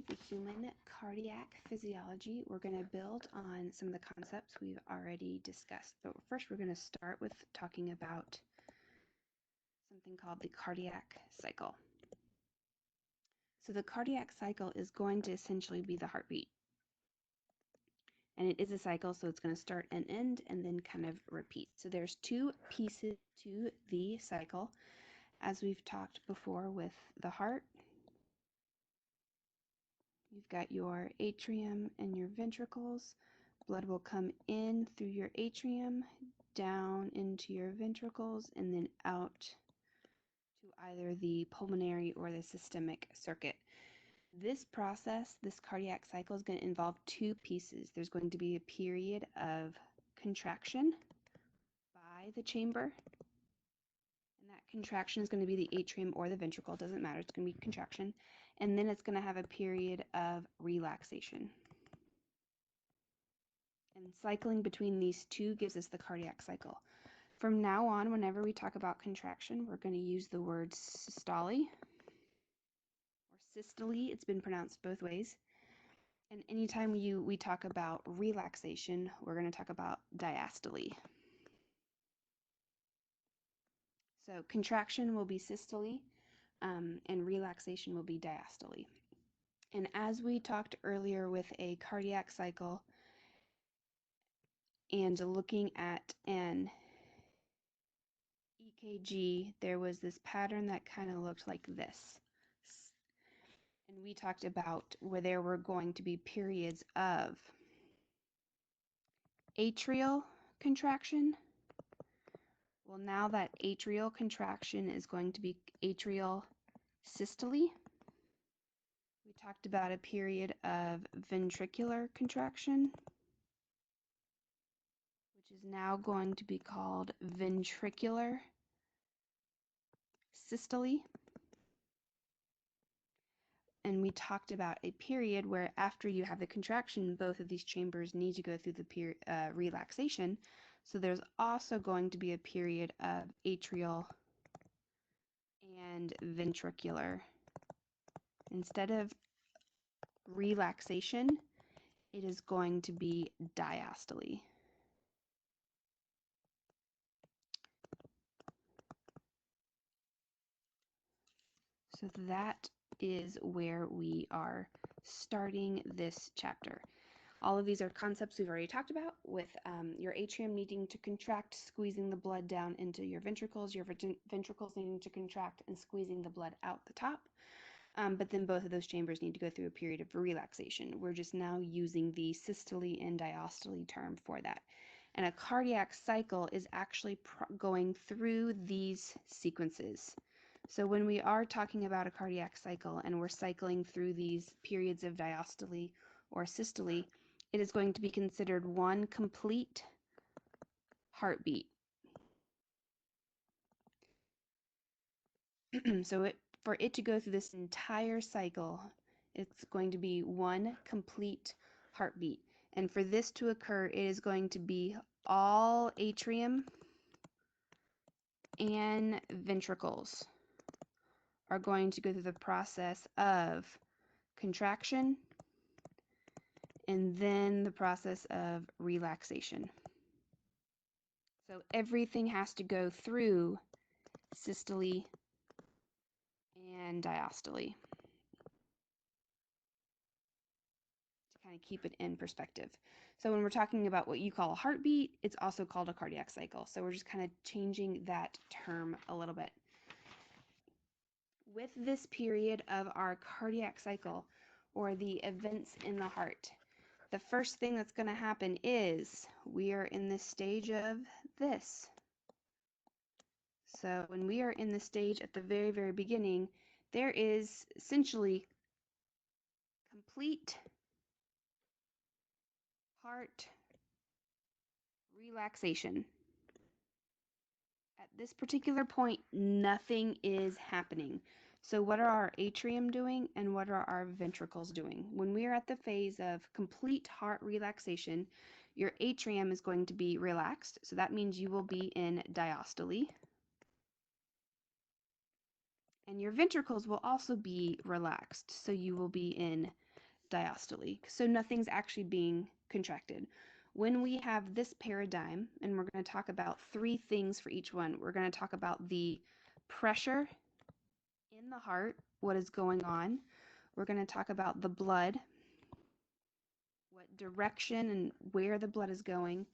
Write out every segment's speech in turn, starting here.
Marieb, human cardiac physiology. We're going to build on some of the concepts we've already discussed. But first, we're going to start with talking about something called the cardiac cycle. So the cardiac cycle is going to essentially be the heartbeat. And it is a cycle, so it's going to start and end and then kind of repeat. So there's two pieces to the cycle, as we've talked before with the heart. You've got your atrium and your ventricles. Blood will come in through your atrium, down into your ventricles, and then out to either the pulmonary or the systemic circuit. This process, this cardiac cycle, is going to involve two pieces. There's going to be a period of contraction by the chamber, and that contraction is going to be the atrium or the ventricle. It doesn't matter. It's going to be contraction. And then it's going to have a period of relaxation. And cycling between these two gives us the cardiac cycle. From now on, whenever we talk about contraction, we're going to use the word systole or systole. It's been pronounced both ways. And anytime we talk about relaxation, we're going to talk about diastole. So contraction will be systole, and relaxation will be diastole. And as we talked earlier with a cardiac cycle and looking at an EKG, there was this pattern that kind of looked like this. And we talked about where there were going to be periods of atrial contraction. Well, now that atrial contraction is going to be atrial systole. We talked about a period of ventricular contraction, which is now going to be called ventricular systole. And we talked about a period where after you have the contraction, both of these chambers need to go through the relaxation. So there's also going to be a period of atrial and ventricular. Instead of relaxation, it is going to be diastole. So that is where we are starting this chapter. All of these are concepts we've already talked about, with your atrium needing to contract, squeezing the blood down into your ventricles ventricles needing to contract and squeezing the blood out the top. But then both of those chambers need to go through a period of relaxation. We're just now using the systole and diastole term for that. And a cardiac cycle is actually going through these sequences. So when we are talking about a cardiac cycle and we're cycling through these periods of diastole or systole, it is going to be considered one complete heartbeat. So for it to go through this entire cycle, it's going to be one complete heartbeat. And for this to occur, it is going to be all atrium and ventricles are going to go through the process of contraction and then the process of relaxation. So everything has to go through systole and diastole to kind of keep it in perspective. So when we're talking about what you call a heartbeat, it's also called a cardiac cycle. So we're just kind of changing that term a little bit. With this period of our cardiac cycle, or the events in the heart, the first thing that's going to happen is we are in the stage of this. So when we are in the stage at the very, very beginning, there is essentially complete heart relaxation. At this particular point, nothing is happening. So what are our atrium doing and what are our ventricles doing? When we are at the phase of complete heart relaxation, your atrium is going to be relaxed. So that means you will be in diastole. And your ventricles will also be relaxed. So you will be in diastole. So nothing's actually being contracted. When we have this paradigm, and we're going to talk about three things for each one, we're going to talk about the pressure in the heart, what is going on. We're going to talk about the blood, what direction and where the blood is going.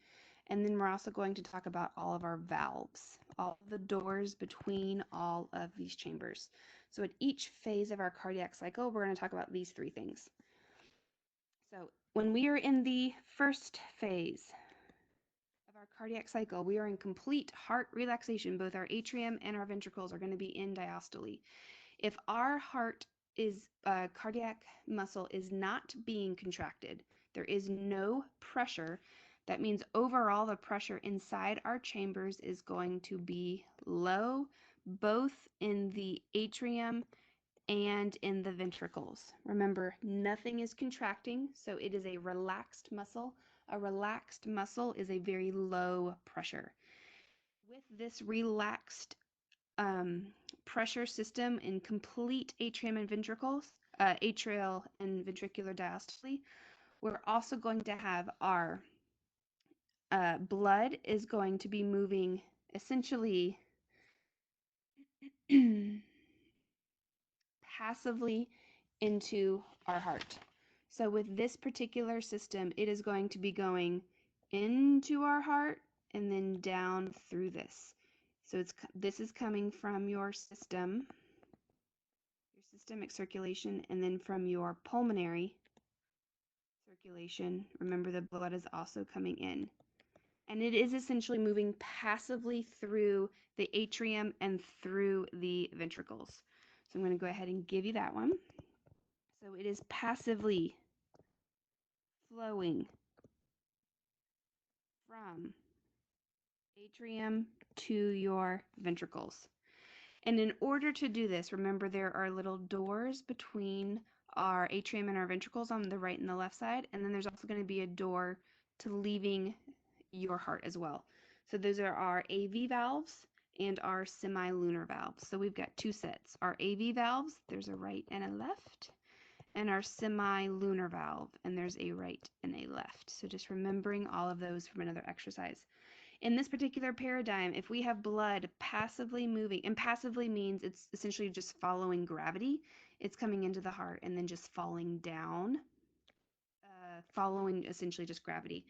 And then we're also going to talk about all of our valves, all of the doors between all of these chambers. So at each phase of our cardiac cycle, we're going to talk about these three things. So when we are in the first phase of our cardiac cycle, we are in complete heart relaxation. Both our atrium and our ventricles are going to be in diastole. If our heart is cardiac muscle is not being contracted, there is no pressure. That means overall the pressure inside our chambers is going to be low, both in the atrium and in the ventricles. Remember, nothing is contracting, so it is a relaxed muscle. A relaxed muscle is a very low pressure. With this relaxed pressure system in complete atrium and ventricles, atrial and ventricular diastole, we're also going to have our blood is going to be moving essentially passively into our heart. So with this particular system, it is going to be going into our heart and then down through this. So this is coming from your system, your systemic circulation, and then from your pulmonary circulation. Remember, the blood is also coming in. And it is essentially moving passively through the atrium and through the ventricles. So I'm going to go ahead and give you that one. So it is passively flowing from atrium to your ventricles. And in order to do this, remember there are little doors between our atrium and our ventricles on the right and the left side, and then there's also going to be a door to leaving your heart as well. So those are our AV valves and our semilunar valves. So we've got two sets. Our AV valves, there's a right and a left, and our semilunar valve, and there's a right and a left. So just remembering all of those from another exercise. In this particular paradigm, if we have blood passively moving, and passively means it's essentially just following gravity, it's coming into the heart and then just falling down, following essentially just gravity.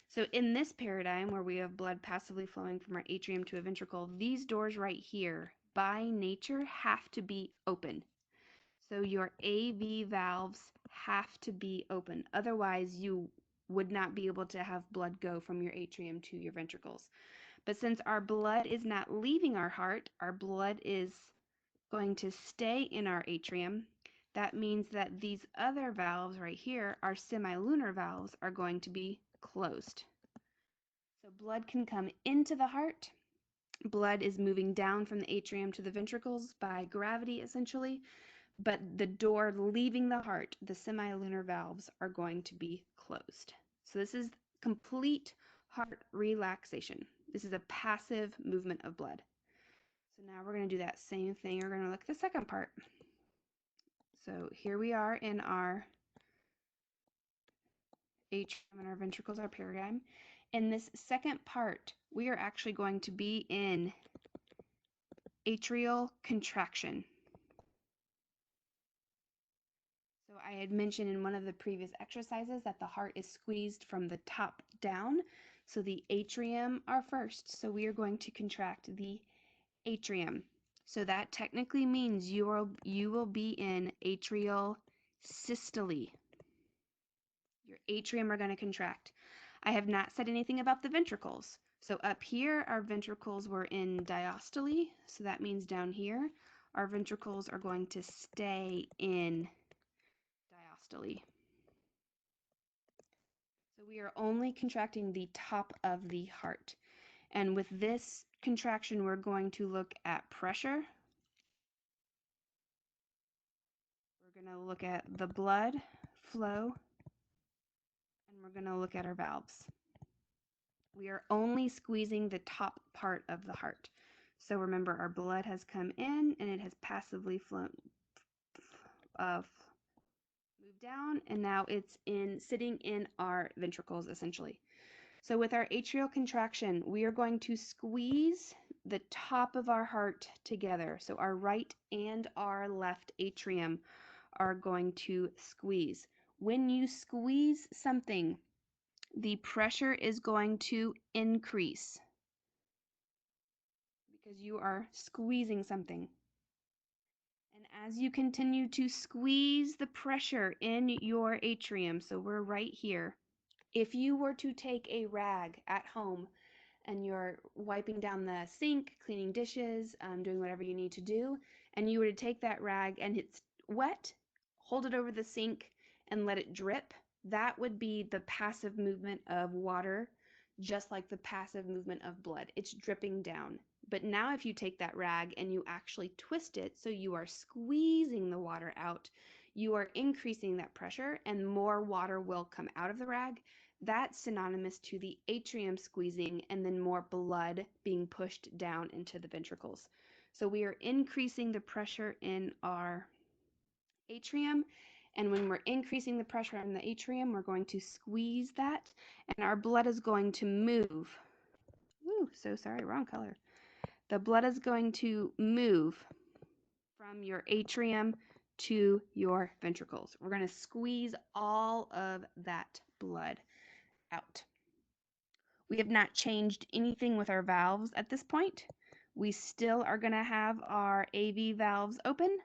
So in this paradigm where we have blood passively flowing from our atrium to a ventricle, these doors right here by nature have to be open. So your AV valves have to be open. Otherwise, you would not be able to have blood go from your atrium to your ventricles. But since our blood is not leaving our heart, our blood is going to stay in our atrium. That means that these other valves right here, our semilunar valves, are going to be closed. So blood can come into the heart. Blood is moving down from the atrium to the ventricles by gravity, essentially. But the door leaving the heart, the semilunar valves, are going to be closed. So this is complete heart relaxation. This is a passive movement of blood. So now we're going to do that same thing. We're going to look at the second part. So here we are in our atrium and our ventricles, our paradigm. In this second part, we are actually going to be in atrial contraction. So I had mentioned in one of the previous exercises that the heart is squeezed from the top down. So the atrium are first. So we are going to contract the atrium. So that technically means you will be in atrial systole. Your atrium are going to contract. I have not said anything about the ventricles. So up here, our ventricles were in diastole. So that means down here, our ventricles are going to stay in diastole. So we are only contracting the top of the heart. And with this contraction, we're going to look at pressure. We're going to look at the blood flow, and we're going to look at our valves. We are only squeezing the top part of the heart. So remember, our blood has come in and it has passively moved down, and now it's sitting in our ventricles essentially. So with our atrial contraction, we are going to squeeze the top of our heart together. So our right and our left atrium are going to squeeze. When you squeeze something, the pressure is going to increase because you are squeezing something. And as you continue to squeeze the pressure in your atrium, so we're right here, if you were to take a rag at home and you're wiping down the sink, cleaning dishes, doing whatever you need to do, and you were to take that rag and it's wet, hold it over the sink and let it drip, that would be the passive movement of water, just like the passive movement of blood. It's dripping down. But now if you take that rag and you actually twist it so you are squeezing the water out, you are increasing that pressure and more water will come out of the rag. That's synonymous to the atrium squeezing and then more blood being pushed down into the ventricles. So we are increasing the pressure in our atrium. And when we're increasing the pressure in the atrium, we're going to squeeze that and our blood is going to move. Ooh, so sorry, wrong color. The blood is going to move from your atrium to your ventricles. We're going to squeeze all of that blood out. We have not changed anything with our valves at this point. We still are going to have our AV valves open,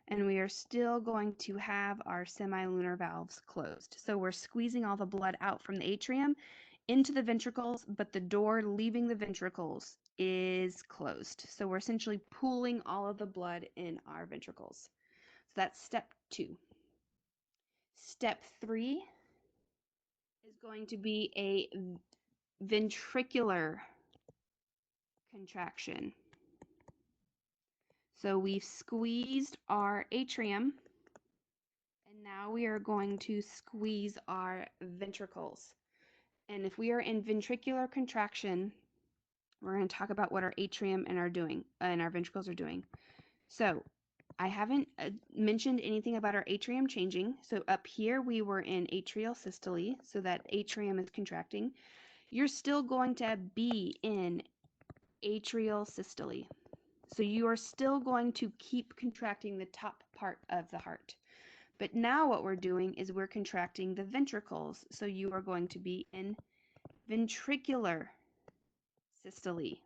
and we are still going to have our semilunar valves closed. So we're squeezing all the blood out from the atrium into the ventricles, but the door leaving the ventricles is closed. So we're essentially pooling all of the blood in our ventricles. So that's step 2. Step 3 is going to be a ventricular contraction. So we've squeezed our atrium, and now we are going to squeeze our ventricles. And if we are in ventricular contraction, we're going to talk about what our atrium and our ventricles are doing. So I haven't mentioned anything about our atrium changing. So up here we were in atrial systole, so that atrium is contracting. You're still going to be in atrial systole. So you are still going to keep contracting the top part of the heart. But now what we're doing is we're contracting the ventricles. So you are going to be in ventricular systole.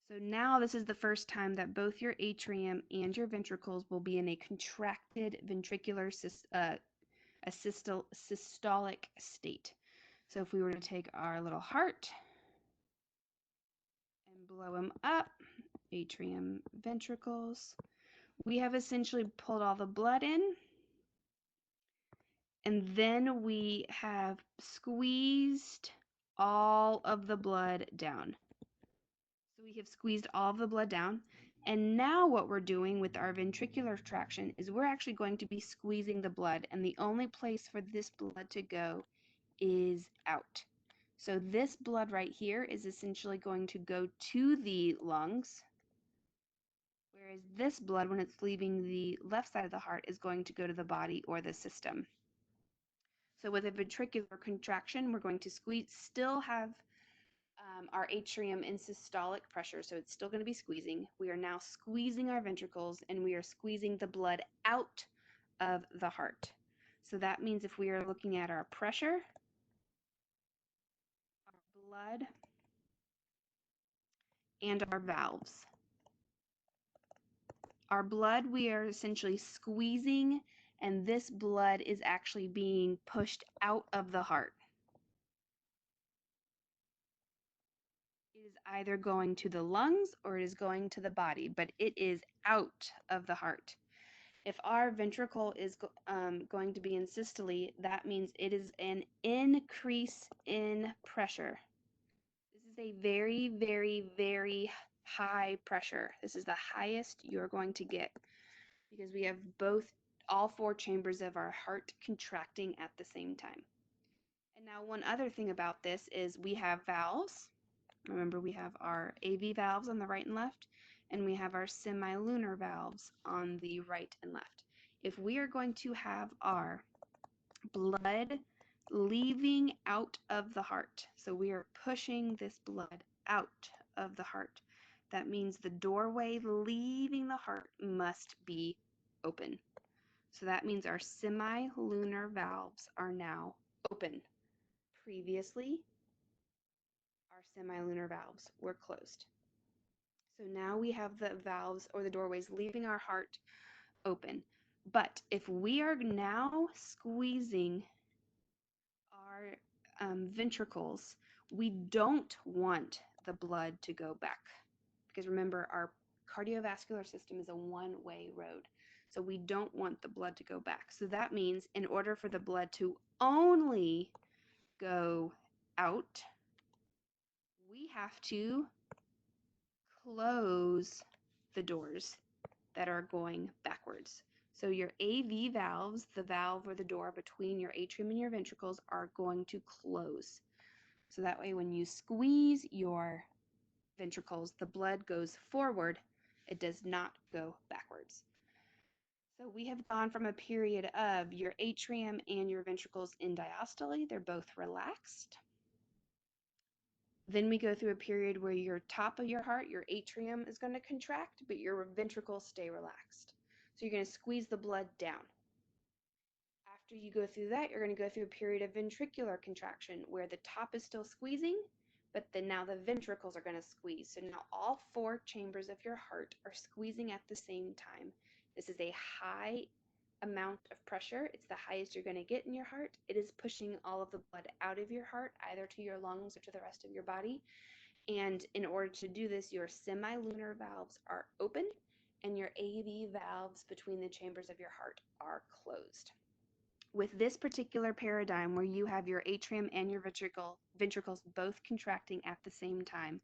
So now this is the first time that both your atrium and your ventricles will be in a contracted ventricular systolic state. So if we were to take our little heart and blow them up, atrium, ventricles, we have essentially pulled all the blood in, and then we have squeezed all of the blood down. So we have squeezed all of the blood down. And now what we're doing with our ventricular traction is we're actually going to be squeezing the blood, and the only place for this blood to go is out. So this blood right here is essentially going to go to the lungs, whereas this blood, when it's leaving the left side of the heart, is going to go to the body or the system. So with a ventricular contraction, we're going to still have our atrium in systolic pressure, so it's still going to be squeezing. We are now squeezing our ventricles, and we are squeezing the blood out of the heart. So that means if we are looking at our pressure, our blood, and our valves. Our blood, we are essentially squeezing, and this blood is actually being pushed out of the heart. It is either going to the lungs or it is going to the body, but it is out of the heart. If our ventricle is going to be in systole, that means it is an increase in pressure. This is a very, very, very high pressure. This is the highest you're going to get because we have all 4 chambers of our heart contracting at the same time. And now one other thing about this is we have valves. Remember, we have our AV valves on the right and left, and we have our semilunar valves on the right and left. if we are going to have our blood leaving out of the heart, so we are pushing this blood out of the heart, that means the doorway leaving the heart must be open. So that means our semilunar valves are now open. Previously, our semilunar valves were closed. So now we have the valves or the doorways leaving our heart open. But if we are now squeezing our ventricles, we don't want the blood to go back. Because remember, our cardiovascular system is a one-way road. So we don't want the blood to go back. So that means in order for the blood to only go out, we have to close the doors that are going backwards. So your AV valves, the valve or the door between your atrium and your ventricles, are going to close. So that way when you squeeze your ventricles, the blood goes forward. It does not go backwards. So we have gone from a period of your atrium and your ventricles in diastole. They're both relaxed. Then we go through a period where your top of your heart, your atrium, is going to contract, but your ventricles stay relaxed. So you're going to squeeze the blood down. After you go through that, you're going to go through a period of ventricular contraction where the top is still squeezing, but then now the ventricles are going to squeeze. So now all four chambers of your heart are squeezing at the same time. This is a high amount of pressure. It's the highest you're going to get in your heart. It is pushing all of the blood out of your heart, either to your lungs or to the rest of your body. And in order to do this, your semilunar valves are open and your AV valves between the chambers of your heart are closed. With this particular paradigm where you have your atrium and your ventricles both contracting at the same time,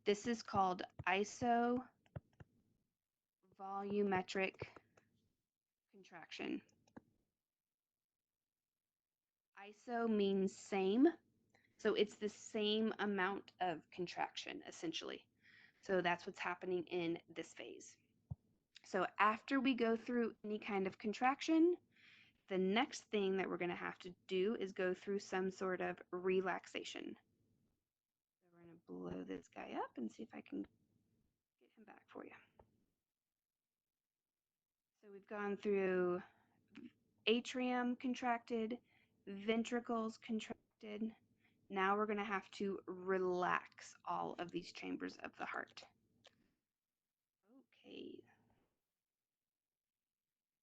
this is called isovolumetric contraction. Iso means same, so it's the same amount of contraction essentially. So that's what's happening in this phase. So after we go through any kind of contraction, the next thing that we're going to have to do is go through some sort of relaxation. So we're going to blow this guy up and see if I can get him back for you. So we've gone through atrium contracted, ventricles contracted. Now we're going to have to relax all of these chambers of the heart. Okay.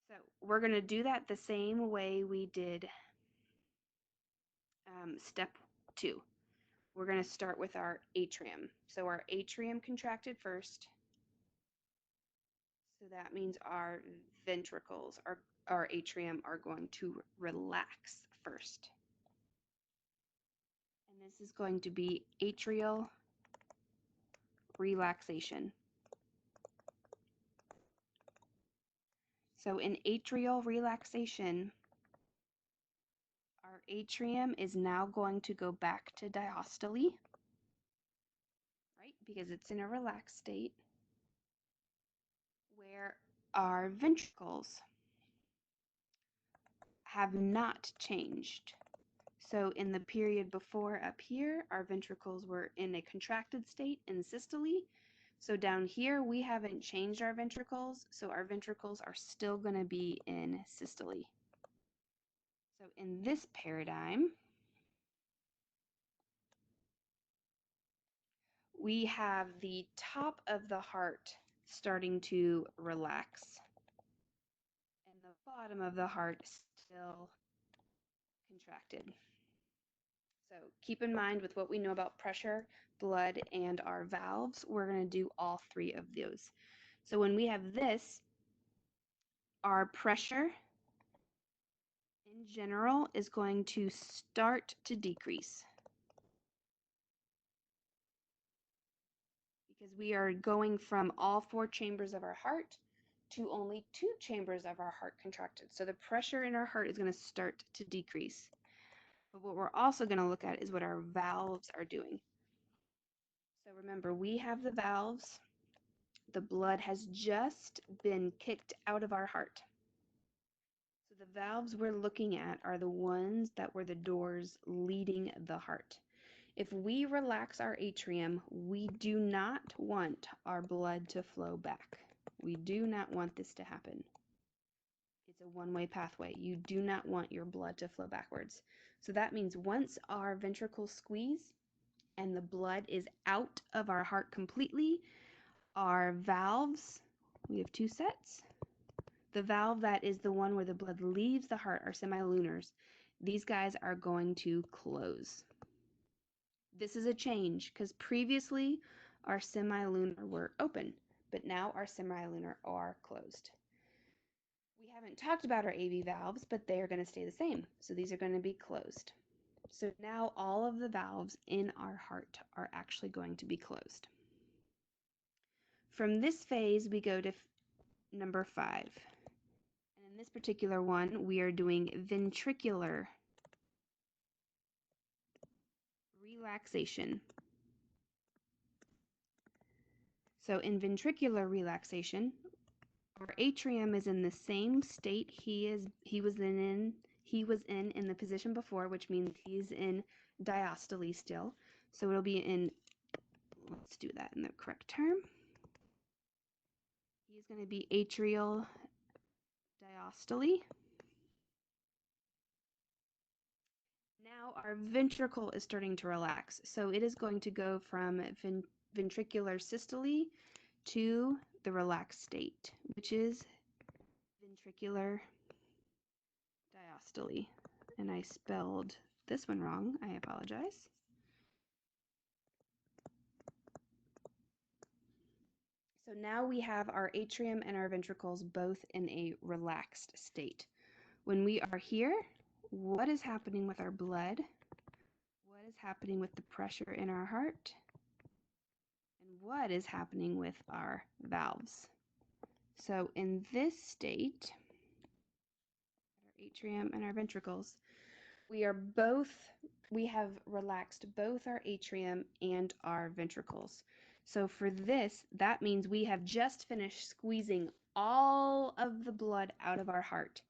So we're going to do that the same way we did step 2. We're going to start with our atrium. So our atrium contracted first. So that means our ventricles, our atrium, are going to relax first. And this is going to be atrial relaxation. So in atrial relaxation, our atrium is now going to go back to diastole, right? Because it's in a relaxed state, where our ventricles have not changed. So in the period before up here, our ventricles were in a contracted state in systole. So down here, we haven't changed our ventricles, so our ventricles are still going to be in systole. So in this paradigm, we have the top of the heart starting to relax, and the bottom of the heart still contracted. So keep in mind with what we know about pressure, blood, and our valves, we're going to do all three of those. So when we have this, our pressure in general is going to start to decrease because we are going from all four chambers of our heart to only two chambers of our heart contracted. So the pressure in our heart is going to start to decrease. But what we're also going to look at is what our valves are doing. So remember, we have the valves. The blood has just been kicked out of our heart. The valves we're looking at are the ones that were the doors leading the heart. If we relax our atrium, we do not want our blood to flow back. We do not want this to happen. It's a one-way pathway. You do not want your blood to flow backwards. So that means once our ventricles squeeze and the blood is out of our heart completely, our valves, we have two sets. The valve that is the one where the blood leaves the heart, our semilunars, these guys are going to close. This is a change because previously our semilunar were open, but now our semilunar are closed. We haven't talked about our AV valves, but they are going to stay the same. So these are going to be closed. So now all of the valves in our heart are actually going to be closed. From this phase, we go to number 5. And in this particular one, we are doing ventricular relaxation. So in ventricular relaxation, our atrium is in the same state he was in the position before, which means he's in diastole still. So it'll be in, let's do that in the correct term. He's going to be atrial diastole. Now our ventricle is starting to relax. So it is going to go from ventricular systole to the relaxed state, which is ventricular diastole. And I spelled this one wrong. I apologize. So now we have our atrium and our ventricles both in a relaxed state. When we are here, what is happening with our blood? What is happening with the pressure in our heart? And what is happening with our valves? So in this state, our atrium and our ventricles, we have relaxed both our atrium and our ventricles. So for this, that means we have just finished squeezing all of the blood out of our heart.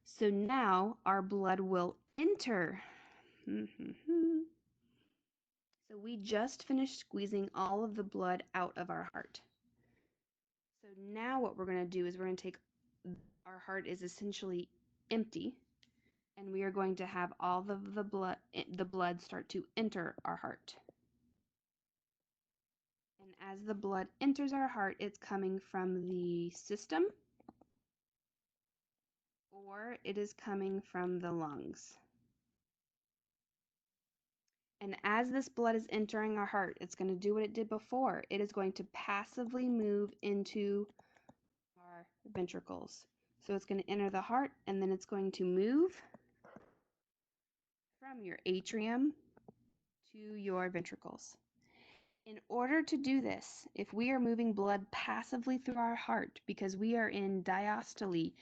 So now our blood will enter. So we just finished squeezing all of the blood out of our heart. So now what we're going to do is we're going to take, our heart is essentially empty, and we are going to have all of the blood start to enter our heart. And as the blood enters our heart, it's coming from the system or it is coming from the lungs. And as this blood is entering our heart, it's going to do what it did before. It is going to passively move into our ventricles. So it's going to enter the heart and then it's going to move from your atrium to your ventricles. In order to do this, if we are moving blood passively through our heart because we are in diastole,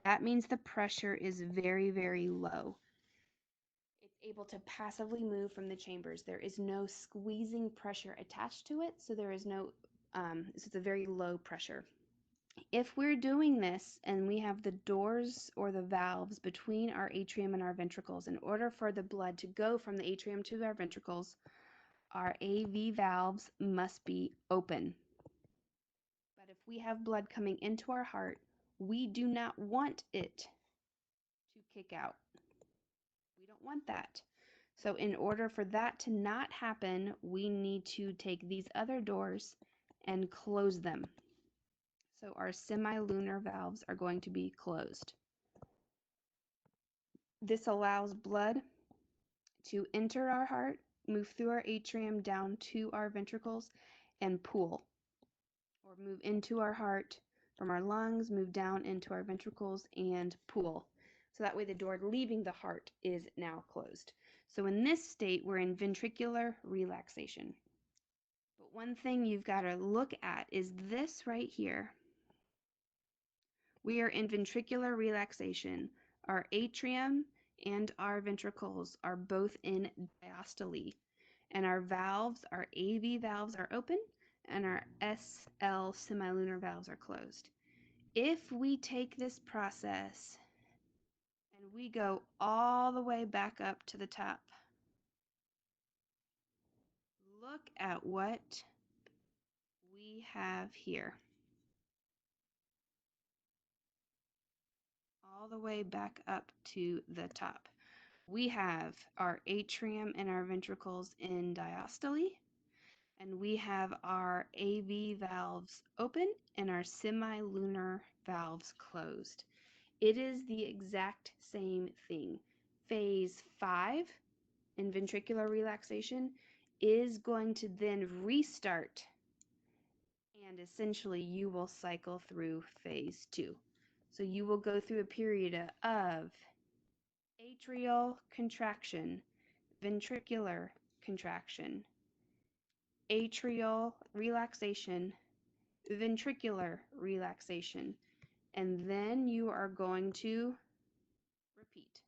that means the pressure is very, very low. It's able to passively move from the chambers. There is no squeezing pressure attached to it, so there is no, so it's a very low pressure. If we're doing this and we have the doors or the valves between our atrium and our ventricles, in order for the blood to go from the atrium to our ventricles, our AV valves must be open. But if we have blood coming into our heart, we do not want it to kick out. We don't want that. So in order for that to not happen, we need to take these other doors and close them. So our semilunar valves are going to be closed. This allows blood to enter our heart, move through our atrium down to our ventricles, and pool, or move into our heart from our lungs, move down into our ventricles, and pool. So that way the door leaving the heart is now closed. So in this state, we're in ventricular relaxation. But one thing you've got to look at is this right here. We are in ventricular relaxation. Our atrium and our ventricles are both in diastole, and our valves, our AV valves are open, and our SL semilunar valves are closed. If we take this process we go all the way back up to the top. Look at what we have here. All the way back up to the top. We have our atrium and our ventricles in diastole, and we have our AV valves open and our semilunar valves closed. It is the exact same thing. Phase 5 in ventricular relaxation is going to then restart, and essentially you will cycle through phase 2. So you will go through a period of atrial contraction, ventricular contraction, atrial relaxation, ventricular relaxation, and then you are going to repeat.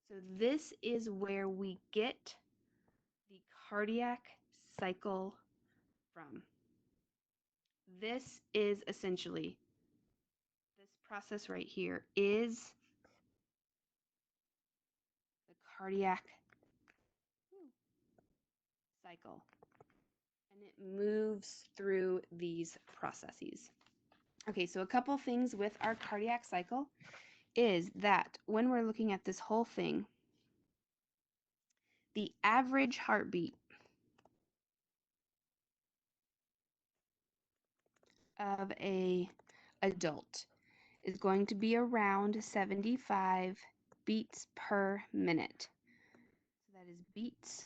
So this is where we get the cardiac cycle from. This is essentially, this process right here is the cardiac cycle, and it moves through these processes. Okay, so a couple things with our cardiac cycle is that when we're looking at this whole thing, the average heartbeat of a adult is going to be around 75 beats per minute. So that is beats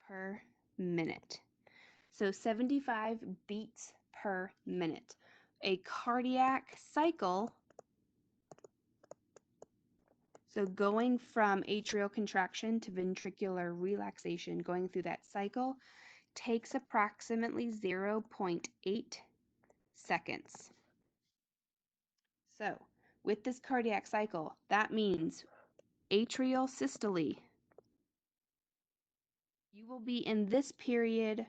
per minute. So 75 beats per minute. A cardiac cycle, so going from atrial contraction to ventricular relaxation, going through that cycle, takes approximately 0.8 seconds. So with this cardiac cycle, that means atrial systole, you will be in this period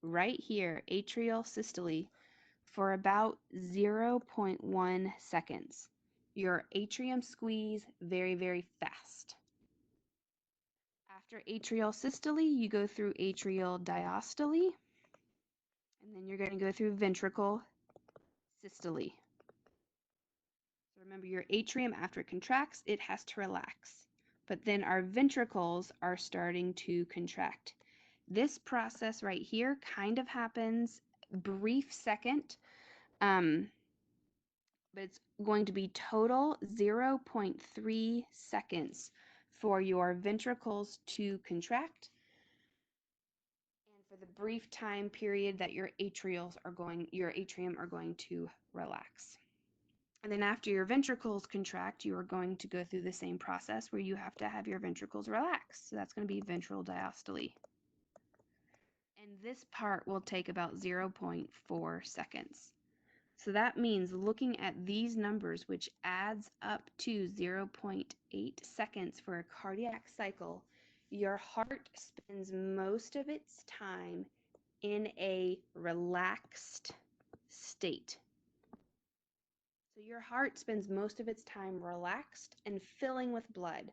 right here, atrial systole, for about 0.1 seconds. Your atrium squeeze very, very fast. After atrial systole, you go through atrial diastole, and then you're going to go through ventricle systole. So remember, your atrium, after it contracts, it has to relax. But then our ventricles are starting to contract. This process right here kind of happens brief second, but it's going to be total 0.3 seconds for your ventricles to contract, and for the brief time period that your atrium are going to relax. And then after your ventricles contract, you are going to go through the same process where you have to have your ventricles relax. So that's going to be ventral diastole. And this part will take about 0.4 seconds. So that means looking at these numbers, which adds up to 0.8 seconds for a cardiac cycle, your heart spends most of its time in a relaxed state. So your heart spends most of its time relaxed and filling with blood.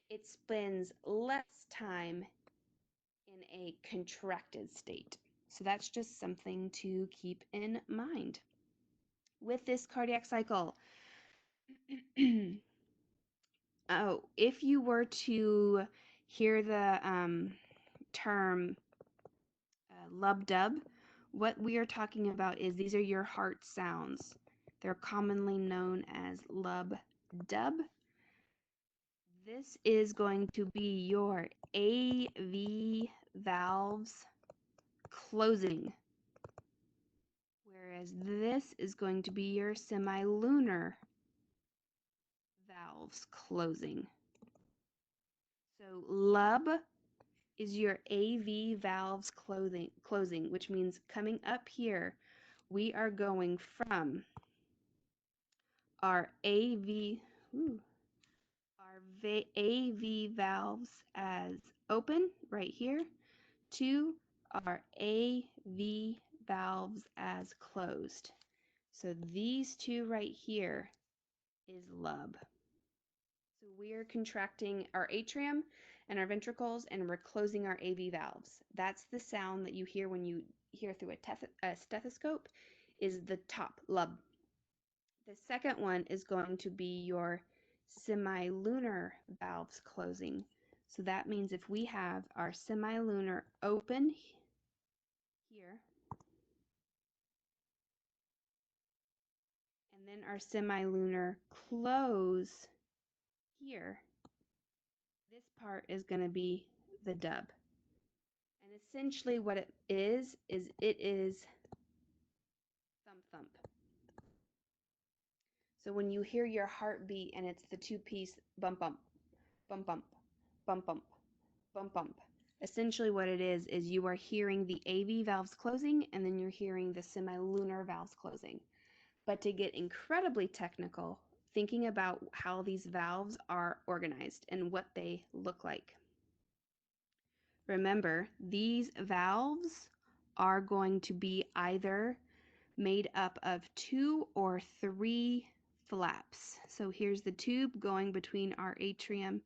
It spends less time in a contracted state. So that's just something to keep in mind. With this cardiac cycle, oh, if you were to hear the term lub-dub, what we are talking about is these are your heart sounds. They're commonly known as lub-dub. This is going to be your AV valves closing, whereas this is going to be your semilunar valves closing. So lub is your AV valves closing, which means coming up here, we are going from our AV valves as open right here to our AV valves as closed. So these two right here is lub. So we're contracting our atrium and our ventricles, and we're closing our AV valves. That's the sound that you hear when you hear through a stethoscope, is the top lub. The second one is going to be your semilunar valves closing. So that means if we have our semilunar open here, and then our semilunar close here, this part is going to be the dub. And essentially what it is it is thump thump. So when you hear your heartbeat and it's the two-piece bump bump, bump bump, bump bump, bump bump. Essentially what it is you are hearing the AV valves closing, and then you're hearing the semilunar valves closing. But to get incredibly technical, thinking about how these valves are organized and what they look like. Remember, these valves are going to be either made up of 2 or 3 flaps. So here's the tube going between our atrium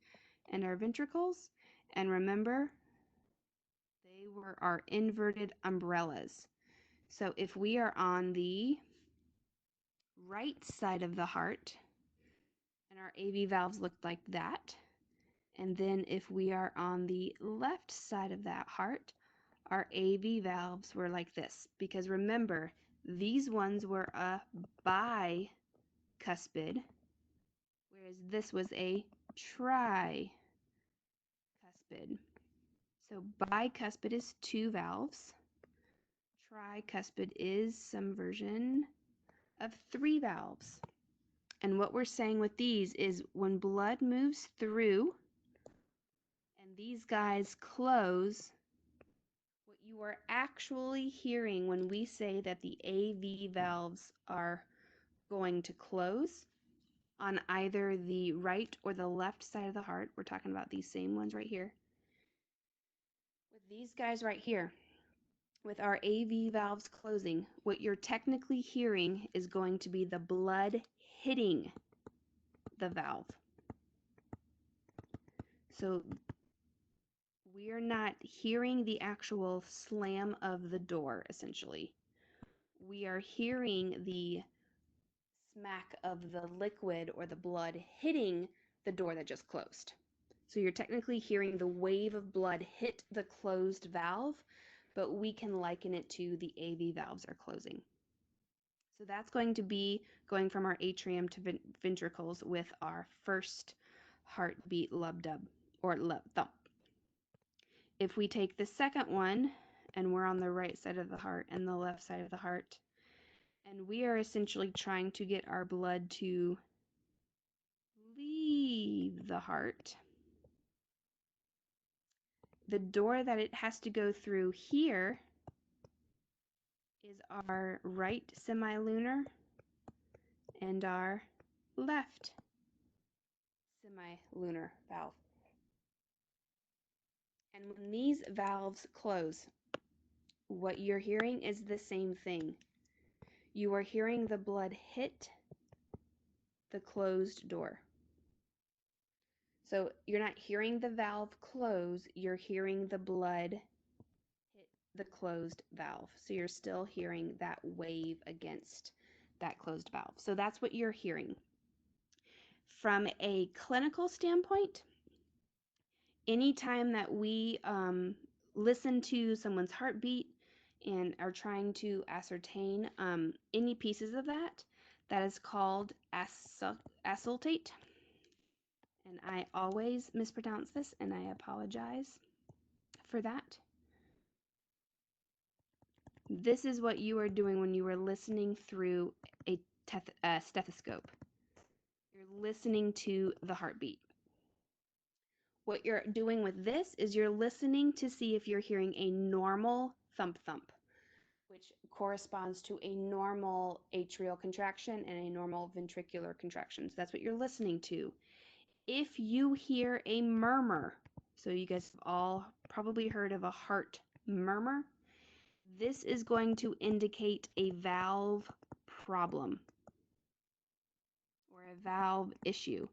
and our ventricles. And remember, they were our inverted umbrellas. So if we are on the right side of the heart, and our AV valves look like that, and then if we are on the left side of that heart, our AV valves were like this. Because remember, these ones were a bicuspid, whereas this was a tricuspid. So bicuspid is 2 valves. Tricuspid is some version of 3 valves. And what we're saying with these is when blood moves through and these guys close, what you are actually hearing when we say that the AV valves are going to close on either the right or the left side of the heart, we're talking about these same ones right here. With these guys right here, with our AV valves closing, what you're technically hearing is going to be the blood hitting the valve. So we're not hearing the actual slam of the door, essentially. We are hearing the smack of the liquid or the blood hitting the door that just closed. So you're technically hearing the wave of blood hit the closed valve, but we can liken it to the AV valves are closing. So that's going to be going from our atrium to ventricles with our first heartbeat lub dub or lub thump. If we take the second one and we're on the right side of the heart and the left side of the heart, and we are essentially trying to get our blood to leave the heart, the door that it has to go through here is our right semilunar and our left semilunar valve. And when these valves close, what you're hearing is the same thing. You are hearing the blood hit the closed door. So you're not hearing the valve close, you're hearing the blood hit the closed valve. So you're still hearing that wave against that closed valve. So that's what you're hearing. From a clinical standpoint, anytime that we listen to someone's heartbeat and are trying to ascertain any pieces of that, that is called auscultate. And I always mispronounce this, and I apologize for that. This is what you are doing when you are listening through a stethoscope. You're listening to the heartbeat. What you're doing with this is you're listening to see if you're hearing a normal thump thump, which corresponds to a normal atrial contraction and a normal ventricular contraction. So that's what you're listening to. If you hear a murmur, so you guys have all probably heard of a heart murmur, this is going to indicate a valve problem or a valve issue.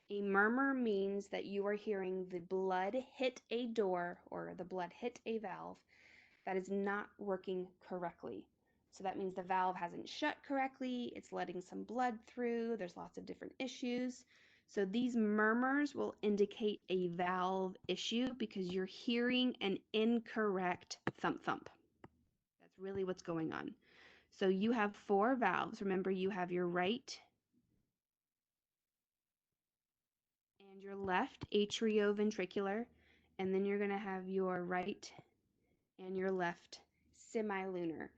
A murmur means that you are hearing the blood hit a door or the blood hit a valve that is not working correctly. So that means the valve hasn't shut correctly, it's letting some blood through, there's lots of different issues. So these murmurs will indicate a valve issue because you're hearing an incorrect thump thump. That's really what's going on. So you have four valves. Remember, you have your right and your left atrioventricular, and then you're going to have your right and your left semilunar.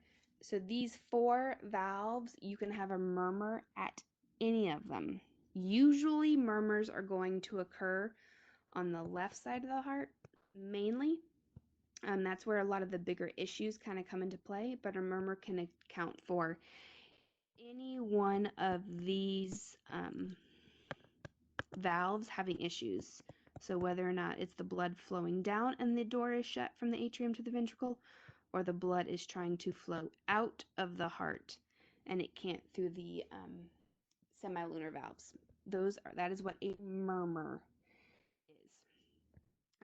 So these four valves, you can have a murmur at any of them. Usually murmurs are going to occur on the left side of the heart mainly. That's where a lot of the bigger issues kind of come into play, but a murmur can account for any one of these valves having issues. So whether or not it's the blood flowing down and the door is shut from the atrium to the ventricle, or the blood is trying to flow out of the heart and it can't through the semilunar valves. That is what a murmur